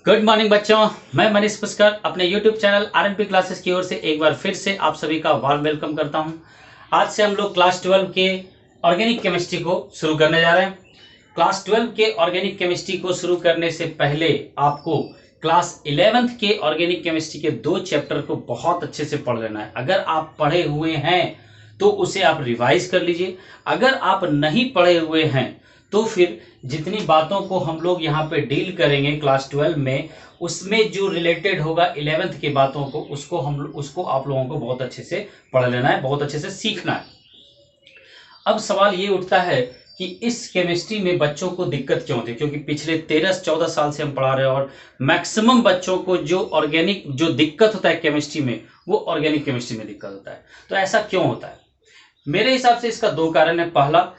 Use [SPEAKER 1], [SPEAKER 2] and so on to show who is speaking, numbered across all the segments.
[SPEAKER 1] Good morning बच्चों, मैं मनीष पुष्कर अपने YouTube चैनल आरएनपी क्लासेस की ओर से एक बार फिर से आप सभी का वार्म वेलकम करता हूं। आज से हम लोग क्लास 12 के ऑर्गेनिक केमिस्ट्री को शुरू करने जा रहे हैं। क्लास 12 के ऑर्गेनिक केमिस्ट्री को शुरू करने से पहले आपको क्लास 11th के ऑर्गेनिक केमिस्ट्री के 2 चैप्टर को बहुत अच्छे से पढ़ लेना है। अगर आप पढ़े हुए हैं तो उसे आप रिवाइज कर लीजिए। अगर आप नहीं पढ़े हुए हैं तो फिर जितनी बातों को हम लोग यहाँ पे डील करेंगे क्लास 12 में, उसमें जो रिलेटेड होगा 11th की बातों को, उसको आप लोगों को बहुत अच्छे से पढ़ लेना है, बहुत अच्छे से सीखना है। अब सवाल ये उठता है कि इस केमिस्ट्री में बच्चों को दिक्कत क्यों होती है, क्योंकि पिछले 13-14 साल से हम पढ़ा रहे हैं और मैक्सिमम बच्चों को जो दिक्कत होता है केमिस्ट्री में, वो ऑर्गेनिक केमिस्ट्री में दिक्कत होता है। तो ऐसा क्यों होता है? मेरे हिसाब से इसका 2 कारण है। पहला,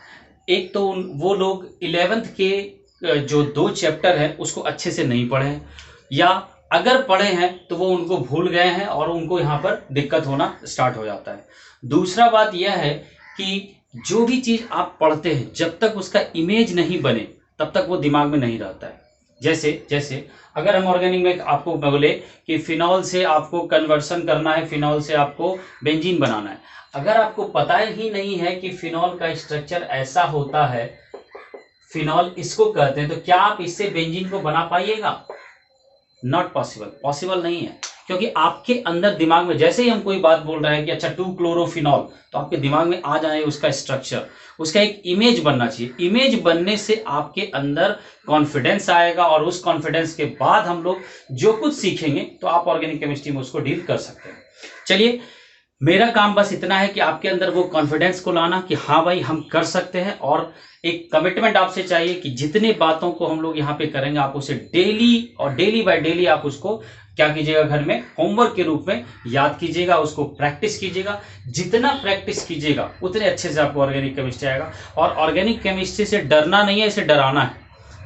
[SPEAKER 1] एक तो वो लोग 11th के जो 2 चैप्टर है उसको अच्छे से नहीं पढ़े हैं, या अगर पढ़े हैं तो वो उनको भूल गए हैं और उनको यहाँ पर दिक्कत होना स्टार्ट हो जाता है। दूसरा बात यह है कि जो भी चीज़ आप पढ़ते हैं जब तक उसका इमेज नहीं बने तब तक वो दिमाग में नहीं रहता है। जैसे अगर हम ऑर्गेनिक में आपको बोले कि फिनॉल से आपको कन्वर्सन करना है, फिनॉल से आपको बेंजीन बनाना है, अगर आपको पता ही नहीं है कि फिनॉल का स्ट्रक्चर ऐसा होता है, फिनॉल इसको कहते हैं, तो क्या आप इससे बेंजीन को बना पाइएगा? नॉट पॉसिबल, पॉसिबल नहीं है। क्योंकि आपके अंदर दिमाग में जैसे ही हम कोई बात बोल रहे हैं कि अच्छा 2-क्लोरोफिनॉल, तो आपके दिमाग में आ जाए उसका स्ट्रक्चर, उसका एक इमेज बनना चाहिए। इमेज बनने से आपके अंदर कॉन्फिडेंस आएगा और उस कॉन्फिडेंस के बाद हम लोग जो कुछ सीखेंगे तो आप ऑर्गेनिक केमिस्ट्री में उसको डील कर सकते हैं। चलिए, मेरा काम बस इतना है कि आपके अंदर वो कॉन्फिडेंस को लाना कि हाँ भाई हम कर सकते हैं, और एक कमिटमेंट आपसे चाहिए कि जितने बातों को हम लोग यहाँ पे करेंगे आप उसे डेली और डेली बाय डेली आप उसको क्या कीजिएगा, घर में होमवर्क के रूप में याद कीजिएगा, उसको प्रैक्टिस कीजिएगा। जितना प्रैक्टिस कीजिएगा उतने अच्छे से आपको ऑर्गेनिक केमिस्ट्री आएगा। और ऑर्गेनिक केमिस्ट्री से डरना नहीं है, इसे डराना है।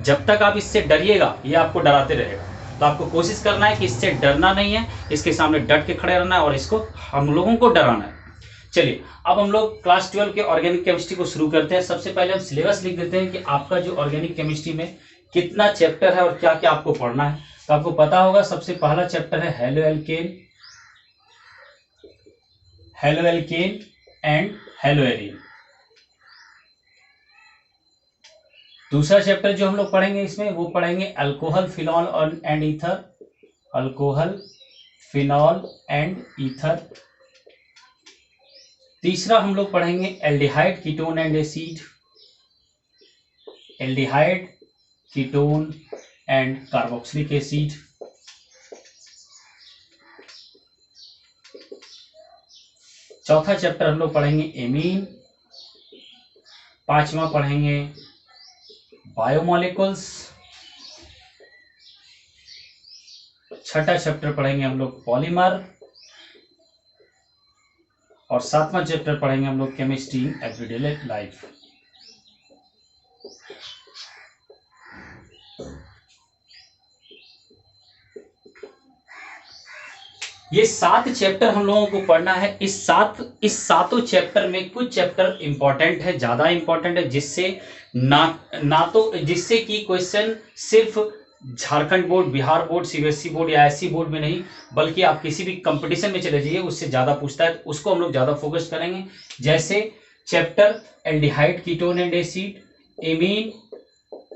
[SPEAKER 1] जब तक आप इससे डरिएगा ये आपको डराते रहेगा। तो आपको कोशिश करना है कि इससे डरना नहीं है, इसके सामने डट के खड़े रहना है और इसको हम लोगों को डराना है। चलिए, अब हम लोग क्लास 12 के ऑर्गेनिक केमिस्ट्री को शुरू करते हैं। सबसे पहले हम सिलेबस लिख देते हैं कि आपका जो ऑर्गेनिक केमिस्ट्री में कितना चैप्टर है और क्या क्या आपको पढ़ना है। तो आपको पता होगा सबसे पहला चैप्टर है halo alkane and hello arene. दूसरा चैप्टर जो हम लोग पढ़ेंगे इसमें, वो पढ़ेंगे alcohol, phenol and ether, alcohol, phenol and ether. तीसरा हम लोग पढ़ेंगे aldehyde, ketone and acid, aldehyde, ketone and carboxylic acid. चौथा चैप्टर हम लोग पढ़ेंगे एमीन। पांचवा पढ़ेंगे बायोमोलिकुल्स। छठा चैप्टर पढ़ेंगे हम लोग पॉलीमर। और सातवां चैप्टर पढ़ेंगे हम लोग केमिस्ट्री इन एवरीडे लाइफ। ये 7 चैप्टर हम लोगों को पढ़ना है। इस सातों चैप्टर में कुछ चैप्टर इंपॉर्टेंट है, ज्यादा इंपॉर्टेंट है, जिससे कि क्वेश्चन सिर्फ Jharkhand board, Bihar board, CBSE board या एससी बोर्ड में नहीं, बल्कि आप किसी भी कंपटीशन में चले जाइए उससे ज्यादा पूछता है, तो उसको हम लोग ज्यादा फोकस करेंगे। जैसे chapter aldehyde, ketone and acid, amine,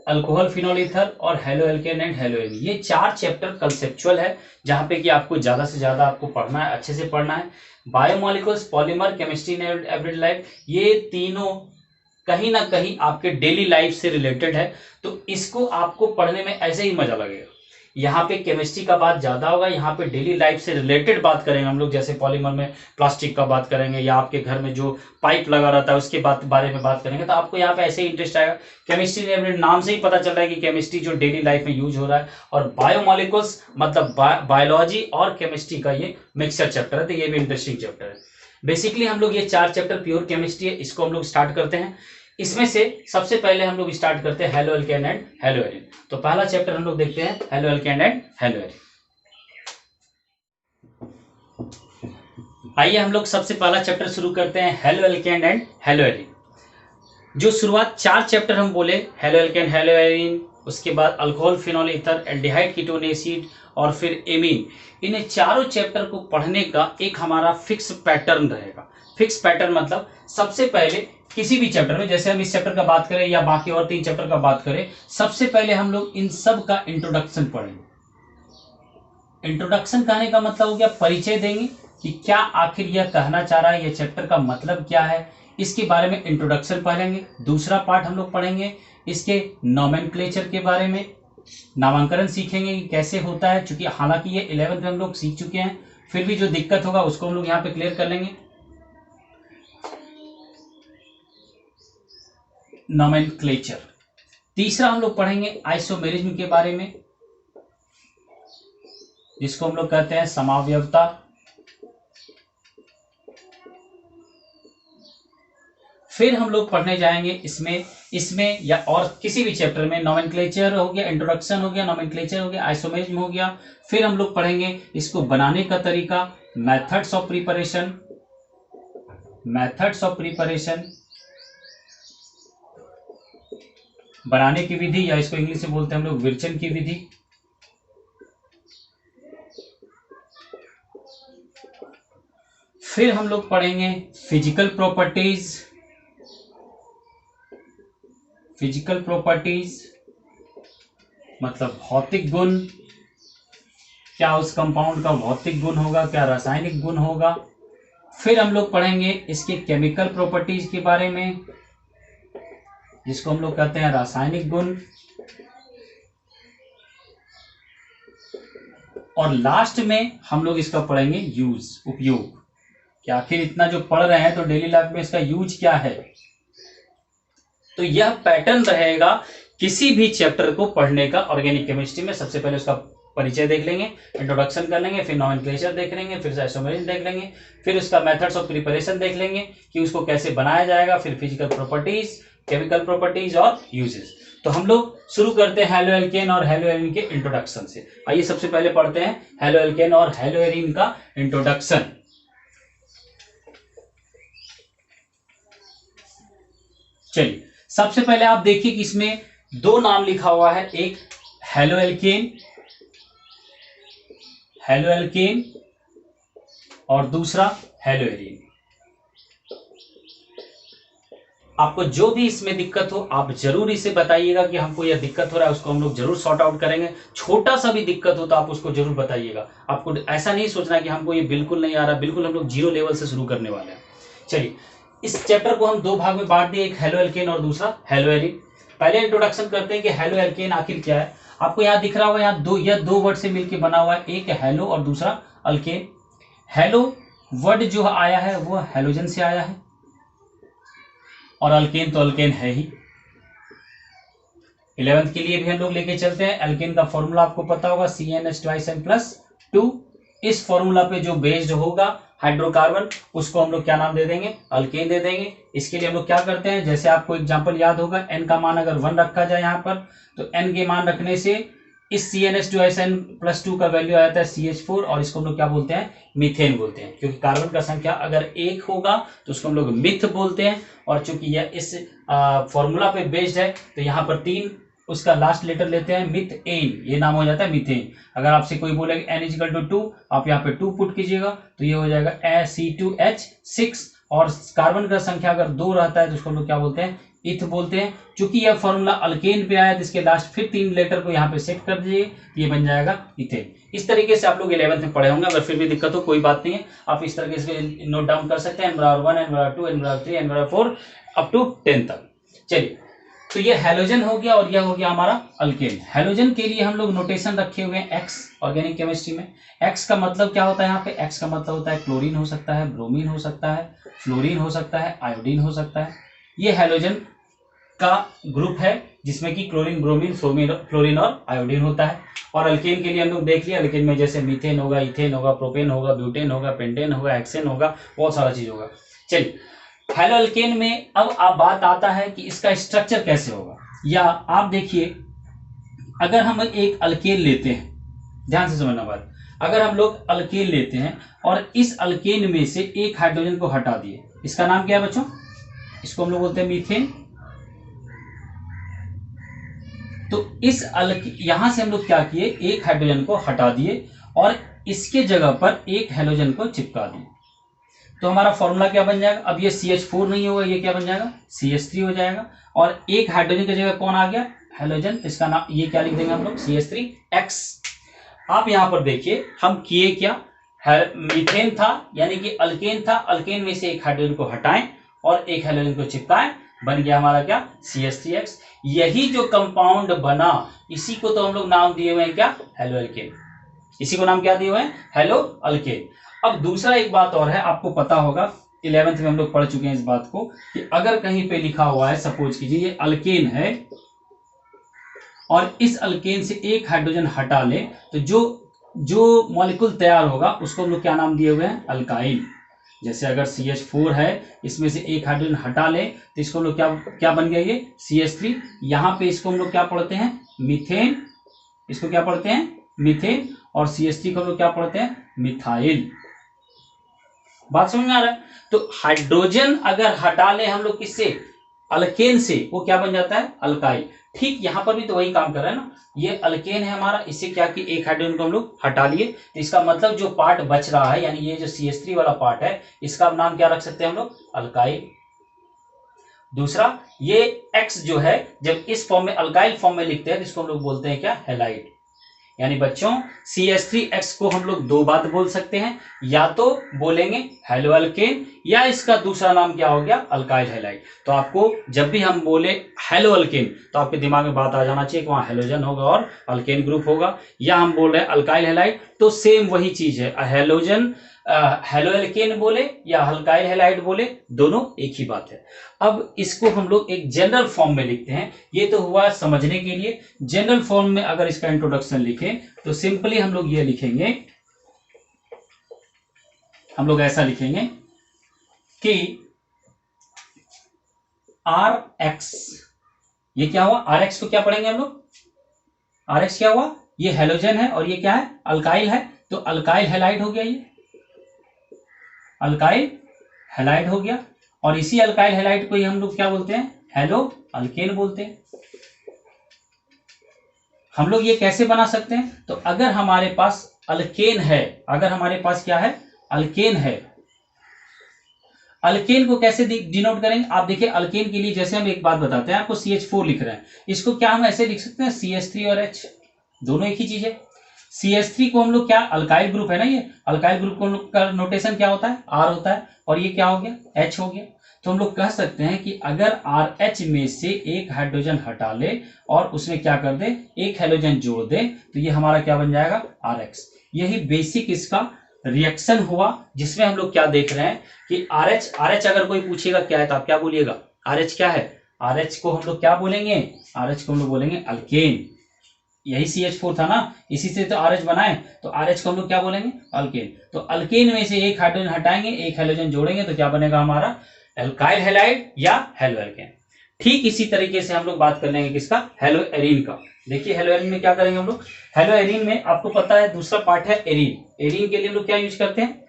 [SPEAKER 1] alcohol, phenol, ether और haloalkane and haloamine. ये 4 चैप्टर कंसेप्चुअल है, जहां पे कि आपको ज्यादा से ज्यादा आपको पढ़ना है, अच्छे से पढ़ना है। Biomolecules, polymer, chemistry in everyday life, ये तीनों कहीं ना कहीं आपके डेली लाइफ से रिलेटेड है, तो इसको आपको पढ़ने में ऐसे ही मजा लगेगा। यहाँ पे केमिस्ट्री का बात ज्यादा होगा, यहाँ पे डेली लाइफ से रिलेटेड बात करेंगे हम लोग। जैसे पॉलीमर में प्लास्टिक का बात करेंगे, या आपके घर में जो पाइप लगा रहता है उसके बारे में बात करेंगे, तो आपको यहाँ पे ऐसे ही इंटरेस्ट आएगा। केमिस्ट्री अपने नाम से ही पता चल रहा है कि केमिस्ट्री जो डेली लाइफ में यूज हो रहा है। और बायोमोलिकुल्स मतलब बायोलॉजी और केमिस्ट्री का ये मिक्सर चैप्टर है, तो ये भी इंटरेस्टिंग चैप्टर है। बेसिकली हम लोग ये 4 चैप्टर प्योर केमिस्ट्री है, इसको हम लोग स्टार्ट करते हैं। इसमें से सबसे पहले हम लोग स्टार्ट करते हैं halo alkane and hello arene. तो पहला चैप्टर हम लोग देखते हैं halo alkane and hello arene. आइए हम लोग सबसे पहला चैप्टर शुरू करते हैं halo alkane and hello arene. जो शुरुआत 4 चैप्टर हम बोले, हेलो एल्केन, हेलो एरीन, उसके बाद alcohol, phenol, ether, aldehyde, ketone, acid और फिर एमीन। इन्हें चारों चैप्टर को पढ़ने का एक हमारा फिक्स पैटर्न रहेगा। फिक्स पैटर्न मतलब सबसे पहले किसी भी चैप्टर में, जैसे हम इस चैप्टर का बात करें या बाकी और 3 चैप्टर का बात करें, सबसे पहले हम लोग इन सब का इंट्रोडक्शन पढ़ेंगे। इंट्रोडक्शन कहने का मतलब हो गया परिचय देंगे कि क्या आखिर यह कहना चाह रहा है, यह चैप्टर का मतलब क्या है, इसके बारे में इंट्रोडक्शन पढ़ेंगे। दूसरा पार्ट हम लोग पढ़ेंगे इसके नोमेनक्लेचर के बारे में, नामांकन सीखेंगे कि कैसे होता है, चूंकि हालांकि ये 11th में हम लोग सीख चुके हैं, फिर भी जो दिक्कत होगा उसको हम लोग यहाँ पे क्लियर कर लेंगे। नोमेनक्लेचर। तीसरा हम लोग पढ़ेंगे आइसोमेरिज्म के बारे में, जिसको हम लोग कहते हैं समावयवता। फिर हम लोग पढ़ने जाएंगे इसमें या और किसी भी चैप्टर में नोमेनक्लेचर हो गया, इंट्रोडक्शन हो गया, नोमेनक्लेचर हो गया, आइसोमेरिज्म हो गया। फिर हम लोग पढ़ेंगे इसको बनाने का तरीका, मेथड्स ऑफ प्रिपरेशन, बनाने की विधि, या इसको इंग्लिश में बोलते हैं हम लोग विर्चन की विधि। फिर हम लोग पढ़ेंगे फिजिकल प्रॉपर्टीज मतलब भौतिक गुण, क्या उस कंपाउंड का भौतिक गुण होगा, क्या रासायनिक गुण होगा। फिर हम लोग पढ़ेंगे इसके केमिकल प्रॉपर्टीज के बारे में, जिसको हम लोग कहते हैं रासायनिक गुण। और लास्ट में हम लोग इसका पढ़ेंगे उपयोग, कि आखिर इतना जो पढ़ रहे हैं तो डेली लाइफ में इसका यूज क्या है। तो यह पैटर्न रहेगा किसी भी चैप्टर को पढ़ने का ऑर्गेनिक केमिस्ट्री में। सबसे पहले उसका परिचय देख लेंगे, इंट्रोडक्शन कर लेंगे, फिर नोमेनक्लेचर देख लेंगे, फिर आइसोमेरिज्म देख लेंगे, फिर उसका मेथड्स ऑफ प्रिपरेशन देख लेंगे कि उसको कैसे बनाया जाएगा, फिर फिजिकल प्रॉपर्टीज, केमिकल प्रॉपर्टीज और यूजेस। तो हम लोग शुरू करते हैं हेलोएल्केन और हेलोएरीन के इंट्रोडक्शन से। आइए सबसे पहले पढ़ते हैं हेलोएल्केन और हेलोएरीन का इंट्रोडक्शन। चलिए सबसे पहले आप देखिए कि इसमें 2 नाम लिखा हुआ है, एक हेलोएल्केन और दूसरा हेलोएरीन। आपको जो भी इसमें दिक्कत हो आप जरूर इसे बताइएगा कि हमको यह दिक्कत हो रहा है, उसको हम लोग जरूर सॉर्ट आउट करेंगे। छोटा सा भी दिक्कत हो तो आप उसको जरूर बताइएगा। आपको ऐसा नहीं सोचना कि हमको ये बिल्कुल नहीं आ रहा, बिल्कुल हम लोग 0 लेवल से शुरू करने वाले हैं। चलिए इस चैप्टर को हम 2 भाग में बांट दिए, एक हेलोएल्केन और दूसरा हेलोएरीन। पहले इंट्रोडक्शन करते हैं कि हेलोएल्केन आखिर क्या है। आपको यहाँ दिख रहा होगा, यहाँ दो वर्ड से मिलकर बना हुआ है, एक हेलो और दूसरा अल्केन। हेलो वर्ड जो आया है वो हेलोजन से आया है, और अल्केन तो अल्केन है ही। 11th के लिए भी हम लोग लेके चलते हैं। अल्केन का फॉर्मूला आपको पता होगा, CnH2n+2। इस फॉर्मूला पे जो बेस्ड होगा हाइड्रोकार्बन, उसको हम लोग क्या नाम दे देंगे, अल्केन दे देंगे। इसके लिए हम लोग क्या करते हैं, जैसे आपको एग्जांपल याद होगा, n का मान अगर 1 रखा जाए यहाँ पर, तो n के मान रखने से इस CnH2n+2 का वैल्यू आता है CH4, और इसको हम लोग क्या बोलते हैं, मीथेन बोलते हैं। क्योंकि कार्बन का संख्या अगर 1 होगा तो उसको हम लोग मिथ बोलते हैं, और चूंकि यह इस फॉर्मूला पे बेस्ड है तो यहाँ पर 3 उसका लास्ट लेटर लेते हैं, मिथेन, ये नाम हो जाता है मीथेन। अगर आपसे कोई बोलेगा n=2, आप यहाँ पे 2 पुट कीजिएगा तो ये हो जाएगा C2H6, और कार्बन का संख्या अगर 2 रहता है तो उसको हम लोग क्या बोलते हैं, इथ बोलते हैं। चूंकि यह फॉर्मूला अल्केन पे आया तो इसके लास्ट फिर 3 लेटर को यहाँ पे सेट कर दीजिए, ये बन जाएगा इथेन। इस तरीके से आप लोग 11th में पढ़े होंगे। अगर फिर भी दिक्कत हो कोई बात नहीं है, आप इस तरीके से नोट डाउन कर सकते हैं, n-1, n-2, n-3, n-4 up to 10 तक। चलिए तो ये हेलोजन हो गया और यह हो गया हमारा अल्केन। हेलोजन के लिए हम लोग नोटेशन रखे हुए हैं एक्स, ऑर्गेनिक केमिस्ट्री में। एक्स का मतलब क्या होता है, यहाँ पे एक्स का मतलब होता है क्लोरीन हो सकता है, ब्रोमीन हो सकता है, फ्लोरीन हो सकता है, आयोडीन हो सकता है। ये हेलोजन का ग्रुप है जिसमें कि क्लोरीन, ब्रोमीन, फ्लोरीन और आयोडीन होता है। और अल्केन के लिए हम लोग देख लिया, अल्केन में जैसे मीथेन होगा, इथेन होगा, प्रोपेन होगा, ब्यूटेन होगा, पेंटेन होगा, हेक्सेन होगा, बहुत सारा चीज होगा। चलिए हेलोअल्केन में अब आप बात आता है कि इसका स्ट्रक्चर कैसे होगा। या आप देखिए, अगर हम एक अल्केन लेते हैं, ध्यान से समझना बात, अगर हम लोग अल्केन लेते हैं और इस अल्केन में से एक हाइड्रोजन को हटा दिए, इसका नाम क्या है बच्चों, इसको हम लोग बोलते हैं मीथेन। तो इस यहां से हम लोग क्या किए, एक हाइड्रोजन को हटा दिए और इसके जगह पर एक हेलोजन को चिपका दिए। तो हमारा फॉर्मूला क्या बन जाएगा, अब ये CH4 नहीं होगा, ये क्या बन जाएगा, CH3 हो जाएगा। और एक हाइड्रोजन की जगह कौन आ गया, हेलोजन, इसका नाम ये क्या लिख देंगे हम लोग, CH3X। आप यहां पर देखिए हम किए क्या, मीथेन था यानी कि अल्केन था, अल्केन में से एक हाइड्रोजन को हटाएं और एक हेलोजन को चिपकाएं, बन गया हमारा क्या, CH3X। यही जो कंपाउंड बना इसी को तो हम लोग नाम दिए हुए हैं क्या, हेलो अल्केन। इसी को नाम क्या दिए हुए हैं, हेलो अल्केन। अब दूसरा एक बात और है, आपको पता होगा 11th में हम लोग पढ़ चुके हैं इस बात को, कि अगर कहीं पे लिखा हुआ है, सपोज कीजिए ये अल्केन है और इस अल्केन से एक हाइड्रोजन हटा ले, तो जो मॉलिक्यूल तैयार होगा उसको हम लोग क्या नाम दिए हुए हैं, अल्काइल। जैसे अगर CH4 है, इसमें से एक हाइड्रोजन हटा ले तो इसको हम लोग क्या बन गया, ये CH3। यहां पे इसको हम लोग क्या पढ़ते हैं, मीथेन, इसको क्या पढ़ते हैं, मीथेन, और CH3 को हम लोग क्या पढ़ते हैं, मिथाइल। बात समझ में आ रहा है। तो हाइड्रोजन अगर हटा ले हम लोग किससे, अल्केन से, वो क्या बन जाता है, अल्काइल। ठीक यहां पर भी तो वही काम कर रहा है ना, ये अल्केन है हमारा, इससे क्या कि एक हाइड्रोजन को हम लोग हटा लिए, तो इसका मतलब जो पार्ट बच रहा है, यानी ये जो CH3 वाला पार्ट है, इसका नाम क्या रख सकते हैं हम लोग, अल्काइल। दूसरा, ये X जो है, जब इस फॉर्म में अल्काइल फॉर्म में लिखते हैं तो इसको हम लोग बोलते हैं क्या, हैलाइड। यानी बच्चों CH3X को हम लोग दो बात बोल सकते हैं, या तो बोलेंगे हेलो अल्केन, या इसका दूसरा नाम क्या हो गया, अल्काइल हैलाइड। तो आपको जब भी हम बोले हेलो अल्केन तो आपके दिमाग में बात आ जाना चाहिए कि वहां हेलोजन होगा और अल्केन ग्रुप होगा, या हम बोल रहे हैं अल्काइल हैलाइड तो सेम वही चीज है, हेलोजन हेलो एल्केन बोले या अल्काइल हैलाइड बोले, दोनों एक ही बात है। अब इसको हम लोग एक जनरल फॉर्म में लिखते हैं, ये तो हुआ समझने के लिए। जनरल फॉर्म में अगर इसका इंट्रोडक्शन लिखें तो सिंपली हम लोग ये लिखेंगे, हम लोग ऐसा लिखेंगे कि RX, ये क्या हुआ, RX को क्या पढ़ेंगे हम लोग, RX क्या हुआ, ये हेलोजन है और ये क्या है, अल्काइल है, तो अल्काइल हैलाइड हो गया, ये अल्काइल हैलाइड हो गया। और इसी अल्काइल हैलाइड को ही हम लोग क्या बोलते हैं, हेलो अल्केन बोलते हैं। हम लोग ये कैसे बना सकते हैं, तो अगर हमारे पास अल्केन है, अगर हमारे पास क्या है, अल्केन है, अल्केन को कैसे डिनोट करेंगे, आप देखिए अल्केन के लिए जैसे हम एक बात बताते हैं आपको, CH4 लिख रहे हैं, इसको क्या हम ऐसे लिख सकते हैं, CH3 और H, दोनों एक ही चीज है। CH3 को हम लोग क्या, अल्काइल ग्रुप है ना, ये अल्काइल ग्रुप का नोटेशन क्या होता है, R होता है, और ये क्या हो गया, H हो गया। तो हम लोग कह सकते हैं कि अगर RH में से एक हाइड्रोजन हटा ले और उसमें क्या कर दे, एक हेलोजन जोड़ दे, तो ये हमारा क्या बन जाएगा, RX। यही बेसिक इसका रिएक्शन हुआ, जिसमें हम लोग क्या देख रहे हैं कि RH अगर कोई पूछेगा क्या है तो आप क्या बोलिएगा, RH क्या है, RH को हम लोग क्या बोलेंगे, RH को हम लोग बोलेंगे अल्केन। यही CH4 था ना, इसी से तो RH बनाए, तो RH को हम लोग क्या बोलेंगे, अल्केन। तो अल्केन में से एक हाइड्रोजन हटाएंगे, एक हेलोजन जोड़ेंगे, तो क्या बनेगा हमारा, एल्काइल हैलाइड या हेलो एल्केन। ठीक इसी तरीके से हम लोग बात कर लेंगे किसका, हेलो एरीन का। देखिए हेलो एरीन में क्या करेंगे हम लोग, हेलो एरीन में आपको पता है दूसरा पार्ट है एरीन। एरीन के लिए हम लोग क्या यूज करते हैं,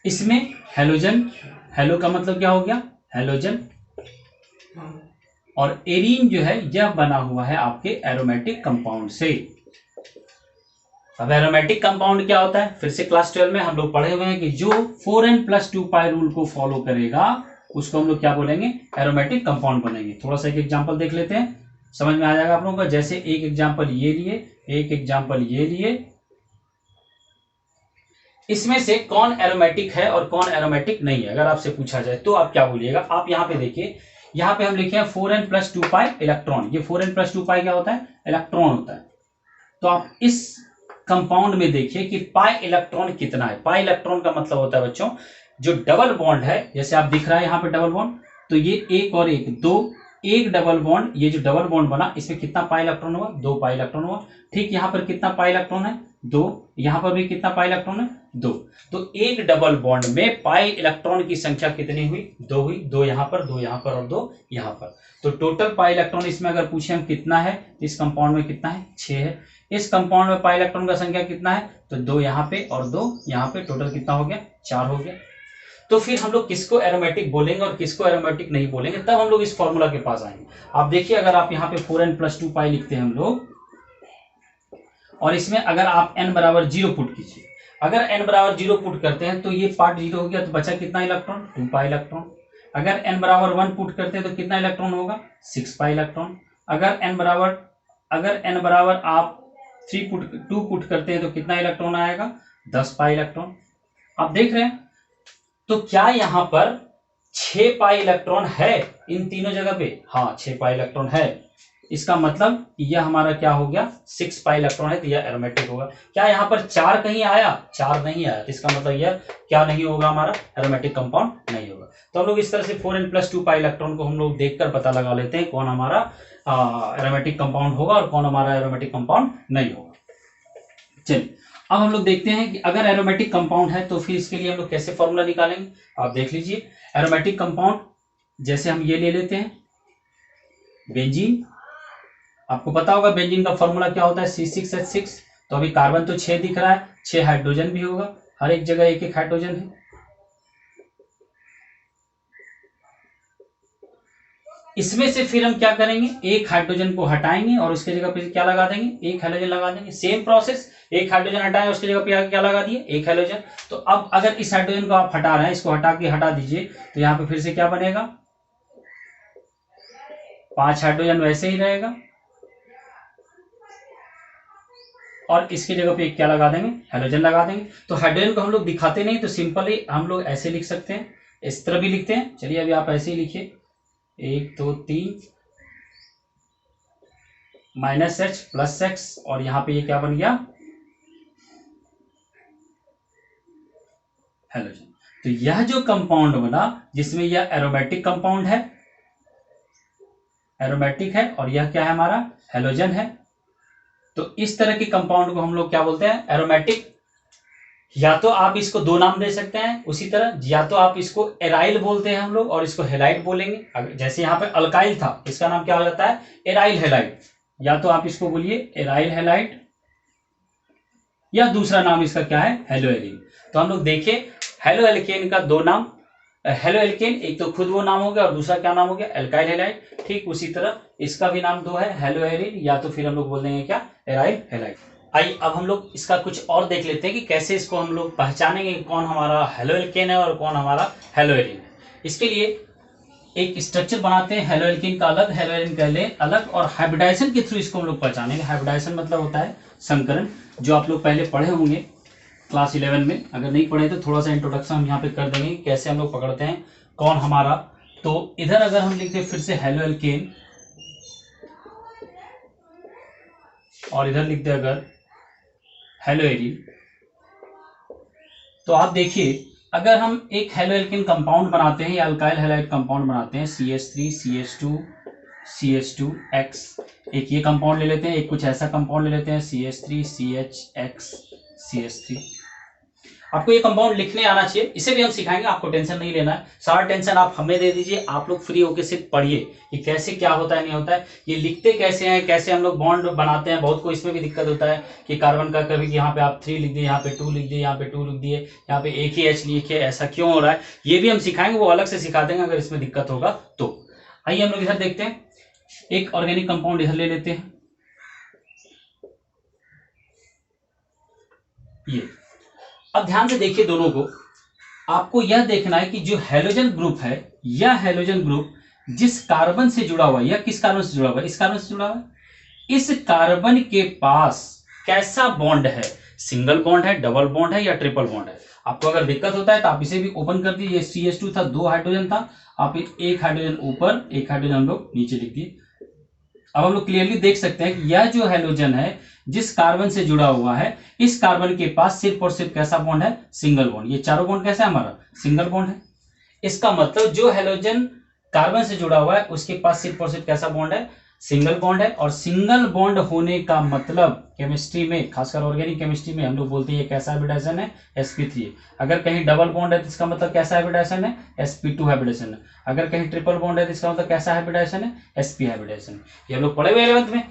[SPEAKER 1] इसमें हेलोजन, हेलो का मतलब क्या हो गया, हेलोजन, और एरीन जो है यह बना हुआ है आपके एरोमेटिक कंपाउंड से। अब एरोमेटिक कंपाउंड क्या होता है, फिर से क्लास 12 में हम लोग पढ़े हुए हैं कि जो 4n+2π रूल को फॉलो करेगा उसको हम लोग क्या बोलेंगे, एरोमेटिक कंपाउंड बनेंगे। थोड़ा सा एक एग्जांपल देख लेते हैं, समझ में आ जाएगा आप लोगों को। जैसे एक एग्जांपल ये लिए, एक एग्जांपल ये लिए, इसमें से कौन एरोमेटिक है और कौन एरोमेटिक नहीं है अगर आपसे पूछा जाए तो आप क्या बोलिएगा। आप यहाँ पे देखिए, यहाँ पे हम लिखे हैं 4n+2π इलेक्ट्रॉन, ये 4n+2π क्या होता है, इलेक्ट्रॉन होता है। तो आप इस कंपाउंड में देखिए कि पाई इलेक्ट्रॉन कितना है। पाई इलेक्ट्रॉन का मतलब होता है बच्चों जो डबल बॉन्ड है, जैसे आप दिख रहा है यहाँ पे डबल बॉन्ड, तो ये एक और एक दो, एक डबल बॉन्ड, ये जो डबल बॉन्ड बना इसमें कितना पाई इलेक्ट्रॉन हुआ, 2 पाई इलेक्ट्रॉन हुआ। ठीक यहाँ पर कितना पाई इलेक्ट्रॉन है, 2, यहाँ पर भी कितना पाई इलेक्ट्रॉन है, 2। तो एक डबल बॉन्ड में पाई इलेक्ट्रॉन की संख्या कितनी हुई, 2 हुई, 2 यहाँ पर, 2 यहाँ पर और 2 यहाँ पर। तो टोटल पाई इलेक्ट्रॉन इसमें अगर पूछे हम कितना है, इस कंपाउंड में कितना है, 6 है। इस कंपाउंड में पाई इलेक्ट्रॉन का संख्या कितना है, तो 2 यहाँ पे और 2 यहाँ पे, टोटल कितना हो गया, 4 हो गया। तो फिर हम लोग किसको एरोमेटिक बोलेंगे और किसको एरोमेटिक नहीं बोलेंगे, तब हम लोग इस फॉर्मूला के पास आएंगे। आप देखिए, अगर आप यहाँ पे 4n+2 पाई लिखते हैं हम लोग, और इसमें अगर आप n बराबर 0 पुट कीजिए, अगर n बराबर 0 पुट करते हैं तो ये पार्ट 0 हो गया, तो बचा कितना इलेक्ट्रॉन, 2 पाई इलेक्ट्रॉन। अगर n बराबर 1 पुट करते हैं तो कितना इलेक्ट्रॉन होगा, 6 पाई इलेक्ट्रॉन। अगर n बराबर आप 2 पुट करते हैं तो कितना इलेक्ट्रॉन आएगा, 10 पाई इलेक्ट्रॉन। आप देख रहे हैं, तो क्या यहाँ पर 6 पाई इलेक्ट्रॉन है इन तीनों जगह पे, हाँ 6 पाई इलेक्ट्रॉन है। इसका मतलब यह हमारा क्या हो गया, 6 पाई इलेक्ट्रॉन है, तो यह एरोमेटिक होगा। क्या यहाँ पर 4 कहीं आया, 4 नहीं आया, तो इसका मतलब यह क्या नहीं होगा, हमारा एरोमेटिक कंपाउंड नहीं होगा। तो हम लोग इस तरह से 4n+2 पाई इलेक्ट्रॉन को हम लोग देखकर पता लगा लेते हैं कौन हमारा एरोमेटिक कंपाउंड होगा और कौन हमारा एरोमेटिक कंपाउंड नहीं होगा। चलिए अब हम लोग देखते हैं कि अगर एरोमेटिक कंपाउंड है तो फिर इसके लिए हम लोग कैसे फॉर्मूला निकालेंगे। आप देख लीजिए, एरोमेटिक कंपाउंड जैसे हम ये ले लेते हैं बेंजीन। आपको पता होगा बेंजीन का फॉर्मूला क्या होता है, C6H6। तो अभी कार्बन तो 6 दिख रहा है, 6 हाइड्रोजन भी होगा, हर एक जगह एक एक हाइड्रोजन है। इसमें से फिर हम क्या करेंगे, एक हाइड्रोजन को हटाएंगे और उसके जगह पे क्या लगा देंगे, एक हाइड्रोजन लगा देंगे। सेम प्रोसेस, एक हाइड्रोजन हटाएं उसके जगह पे क्या लगा दिए, एक हाइड्रोजन। तो अब अगर इस हाइड्रोजन को आप हटा रहे हैं, इसको हटा दीजिए, तो यहाँ पे फिर से क्या बनेगा, 5 हाइड्रोजन वैसे ही रहेगा और इसकी जगह पे क्या लगा देंगे, हाइड्रोजन लगा देंगे। तो हाइड्रोजन को हम लोग दिखाते नहीं, तो सिंपल ही हम लोग ऐसे लिख सकते हैं, इस तरह भी लिखते हैं। चलिए अभी आप ऐसे ही लिखिए, 1 2 3 -H +X, और यहां पे ये क्या बन गया, हाइड्रोजन। तो यह जो कंपाउंड बना जिसमें यह एरोमेटिक कंपाउंड है, एरोमेटिक है, और यह क्या है हमारा, हाइड्रोजन है। तो इस तरह के कंपाउंड को हम लोग क्या बोलते हैं, एरोमेटिक। या तो आप इसको 2 नाम दे सकते हैं उसी तरह, या तो आप इसको एराइल बोलते हैं हम लोग और इसको हेलाइट बोलेंगे। जैसे यहाँ पे अल्काइल था, इसका नाम क्या हो जाता है, एराइल हेलाइट। या तो आप इसको बोलिए एराइल हेलाइट, या दूसरा नाम इसका क्या है, हेलोएरिन। तो हम लोग देखें, हेलो एल्केन का 2 नाम, हेलो एल्केन एक तो खुद वो नाम हो गया और दूसरा क्या नाम हो गया, एल्काइल हेलाइट। ठीक उसी तरह इसका भी नाम 2 है, हेलोएरिन, या तो फिर हम लोग बोल देंगे क्या, एराइल हेलाइट। आइए अब हम लोग इसका कुछ और देख लेते हैं कि कैसे इसको हम लोग पहचानेंगे कौन हमारा हेलो एल्केन है और कौन हमारा हेलोएरिन है। इसके लिए एक स्ट्रक्चर बनाते हैं, हेलो एल्केन का अलग, हेलोएरिन का अलग, और हाइब्रिडाइजेशन के थ्रू इसको हम लोग पहचानेंगे। हाइब्रिडाइजेशन मतलब होता है संकरण, जो आप लोग पहले पढ़े होंगे क्लास 11 में। अगर नहीं पढ़े तो थोड़ा सा इंट्रोडक्शन हम यहाँ पे कर देंगे, कैसे हम लोग पकड़ते हैं कौन हमारा। तो इधर अगर हम लिखते फिर से हेलो एल्केन, और इधर लिखते अगर हेलोएरिन, तो आप देखिए अगर हम एक हेलो एल्केन कंपाउंड बनाते हैं या अल्काइल हैलाइड कंपाउंड बनाते हैं, CH3 CH2 CH2X, एक ये कंपाउंड ले लेते हैं, एक कुछ ऐसा कंपाउंड ले लेते हैं CH3 CHX CH3। आपको ये कंपाउंड लिखने आना चाहिए, इसे भी हम सिखाएंगे, आपको टेंशन नहीं लेना है। सारा टेंशन आप हमें दे दीजिए, आप लोग फ्री होकर सिर्फ पढ़िए कि कैसे क्या होता है नहीं होता है, ये लिखते कैसे हैं, कैसे हम लोग बॉन्ड बनाते हैं। बहुत को इसमें भी दिक्कत होता है कि कार्बन का कभी यहाँ पे आप 3 लिख दिए, यहाँ पे 2 लिख दिए, यहाँ पे 2 लिख दिए, यहाँ पे एक ही H लिखे, ऐसा क्यों हो रहा है, ये भी हम सिखाएंगे, वो अलग से सिखा देंगे अगर इसमें दिक्कत होगा तो। आइए हम लोग इधर देखते हैं, एक ऑर्गेनिक कंपाउंड इधर ले लेते हैं, ये। अब ध्यान से देखिए दोनों को, आपको यह देखना है कि जो हैलोजन ग्रुप है, यह हैलोजन ग्रुप जिस कार्बन से जुड़ा हुआ है, यह किस कार्बन से जुड़ा हुआ है, इस कार्बन से जुड़ा हुआ है। इस कार्बन के पास कैसा बॉन्ड है, सिंगल बॉन्ड है, डबल बॉन्ड है या ट्रिपल बॉन्ड है। आपको अगर दिक्कत होता है तो आप इसे भी ओपन कर दीजिए। CH2 था, 2 हाइड्रोजन था, आप एक हाइड्रोजन ऊपर, एक हाइड्रोजन हम लोग नीचे लिख दिए। अब हम लोग क्लियरली देख सकते हैं कि यह जो हैलोजन है जिस कार्बन से जुड़ा हुआ है, इस कार्बन के पास सिर्फ और सिर्फ कैसा बॉन्ड है, सिंगल बॉन्ड। ये चारों बॉन्ड कैसा है हमारा, सिंगल बॉन्ड है। इसका मतलब जो हैलोजन कार्बन से जुड़ा हुआ है उसके पास सिर्फ और सिर्फ कैसा बॉन्ड है, सिंगल बॉन्ड है। और सिंगल बॉन्ड होने का मतलब केमिस्ट्री में, खासकर ऑर्गेनिक केमिस्ट्री में हम लोग बोलते हैं कैसा हाइब्रिडाइजेशन है, sp3। अगर कहीं डबल बॉन्ड है तो इसका मतलब कैसा हाइब्रिडाइजेशन है, sp2 हाइब्रिडाइजेशन है। अगर कहीं ट्रिपल बॉन्ड है तो इसका मतलब कैसा हाइब्रिडाइजेशन है, sp हाइब्रिडाइजेशन। ये हम लोग पढ़े हुए 11th में।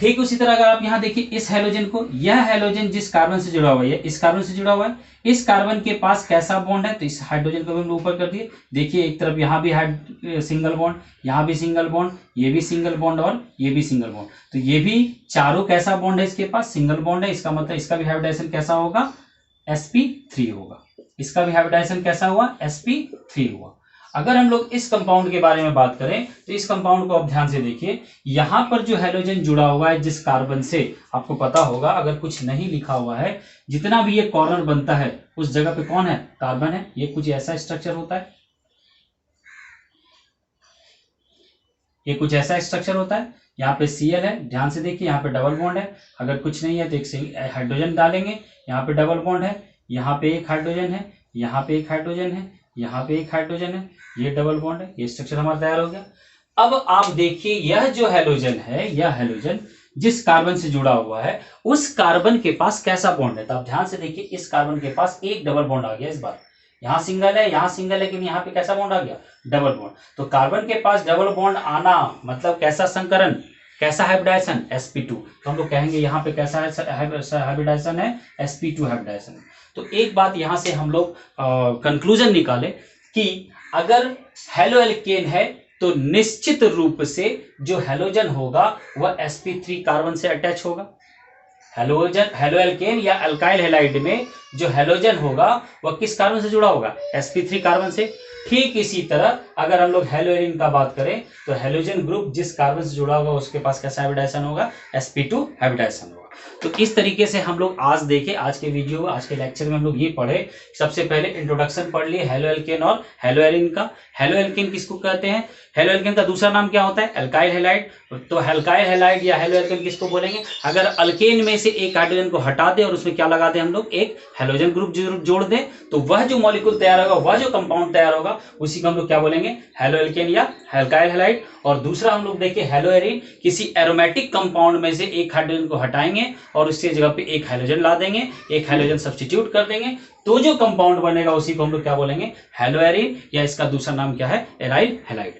[SPEAKER 1] ठीक उसी तरह अगर आप यहाँ देखिए इस हैलोजन को, यह हैलोजन जिस कार्बन से जुड़ा हुआ है, इस कार्बन से जुड़ा हुआ है, इस कार्बन के पास कैसा बॉन्ड है, तो इस हाइड्रोजन को हम ऊपर कर दिए। देखिए एक तरफ यहाँ भी सिंगल बॉन्ड, यहाँ भी सिंगल बॉन्ड, ये भी सिंगल बॉन्ड और ये भी सिंगल बॉन्ड, तो ये भी चारों कैसा बॉन्ड है, इसके पास सिंगल बॉन्ड है। इसका मतलब इसका भी हाइब्रिडाइजेशन कैसा होगा, sp3 होगा। इसका भी हाइब्रिडाइजेशन कैसा हुआ, sp3 हुआ। अगर हम लोग इस कंपाउंड के बारे में बात करें तो इस कंपाउंड को आप ध्यान से देखिए, यहां पर जो हैलोजन जुड़ा हुआ है जिस कार्बन से, आपको पता होगा अगर कुछ नहीं लिखा हुआ है, जितना भी ये कॉर्नर बनता है उस जगह पे कौन है, कार्बन है। ये कुछ ऐसा स्ट्रक्चर होता है, ये कुछ ऐसा स्ट्रक्चर होता है। यहाँ पे Cl है, ध्यान से देखिए, यहाँ पे डबल बॉन्ड है। अगर कुछ नहीं है तो एक हाइड्रोजन डालेंगे, यहाँ पे डबल बॉन्ड है, यहाँ पे एक हाइड्रोजन है, यहाँ पे एक हाइड्रोजन है, यहाँ पे एक हाइड्रोजन है, ये डबल बॉन्ड है, ये स्ट्रक्चर हमारा तैयार हो गया। अब आप देखिए यह जो हैलोजन है, यह हैलोजन जिस कार्बन से जुड़ा हुआ है उस कार्बन के पास कैसा बॉन्ड है, तो आप ध्यान से देखिए इस कार्बन के पास एक डबल बॉन्ड आ गया। इस बार यहाँ सिंगल है, यहाँ सिंगल है, लेकिन यहाँ पे कैसा बॉन्ड आ गया, डबल बॉन्ड। तो कार्बन के पास डबल बॉन्ड आना मतलब कैसा संकरण, कैसा हाइब्रिडाइजेशन, sp2। तो हम लोग कहेंगे यहाँ पे कैसा हाइब्रिडाइजेशन है, sp2 हाइब्रिडाइजेशन। तो एक बात यहाँ से हम लोग कंक्लूजन निकाले कि अगर हेलो एल्केन है तो निश्चित रूप से जो हैलोजन होगा वह sp3 कार्बन से अटैच होगा। हेलो एल्केन या अल्काइल हैलाइड में जो हैलोजन होगा वह किस कार्बन से जुड़ा होगा, sp3 कार्बन से। ठीक इसी तरह अगर हम लोग हेलो एरिन का बात करें तो हैलोजन ग्रुप जिस कार्बन से जुड़ा होगा उसके पास कैसा हाइब्रिडाइजेशन होगा, sp2 हाइब्रिडाइजेशन होगा। तो इस तरीके से हम लोग आज देखे, आज के वीडियो, आज के लेक्चर में हम लोग ये पढ़े। सबसे पहले इंट्रोडक्शन पढ़ लिए हेलो एल्केन और हेलो एरिन का। हेलो एल्केन किसको कहते हैं, हेलो एल्केन का दूसरा नाम क्या होता है, अल्काइल हैलाइड। तो अल्काइल हैलाइड या हेलो एल्केन किसको बोलेंगे, अगर अल्केन में से एक हाइड्रोजन को हटा दे और उसमें क्या लगा दे हम लोग, एक हैलोजन ग्रुप जोड़ दे, तो वह जो मॉलिक्यूल तैयार होगा, वह जो कंपाउंड तैयार होगा, उसी को हम लोग क्या बोलेंगे, हेलो एल्केन या अल्काइल हैलाइड। और दूसरा हम लोग देखिए हेलो एरिन, किसी एरोमेटिक कंपाउंड में से एक हाइड्रोजन को हटाएंगे और उसकी जगह पे एक हाइड्रोजन ला देंगे, एक हाइड्रोजन सब्स्टिट्यूट कर देंगे, तो जो कंपाउंड बनेगा उसी को हम लोग क्या बोलेंगे, हेलो एरिन, या इसका दूसरा नाम क्या है, एराइल हैलाइड।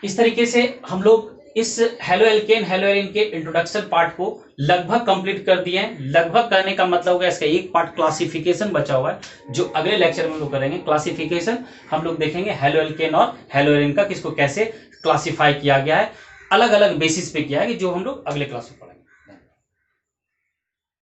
[SPEAKER 1] इस तरीके से हम लोग इस हेलो एल्केन हेलो एरिन के इंट्रोडक्शन पार्ट को लगभग कंप्लीट कर दिए हैं। लगभग करने का मतलब होगा इसका एक पार्ट क्लासिफिकेशन बचा हुआ है, जो अगले लेक्चर में हम लोग करेंगे। क्लासिफिकेशन हम लोग देखेंगे हेलो एल्केन और हेलो एरिन का, किसको कैसे क्लासिफाई किया गया है, अलग अलग बेसिस पे किया है, कि जो हम लोग अगले क्लास में पढ़ेंगे।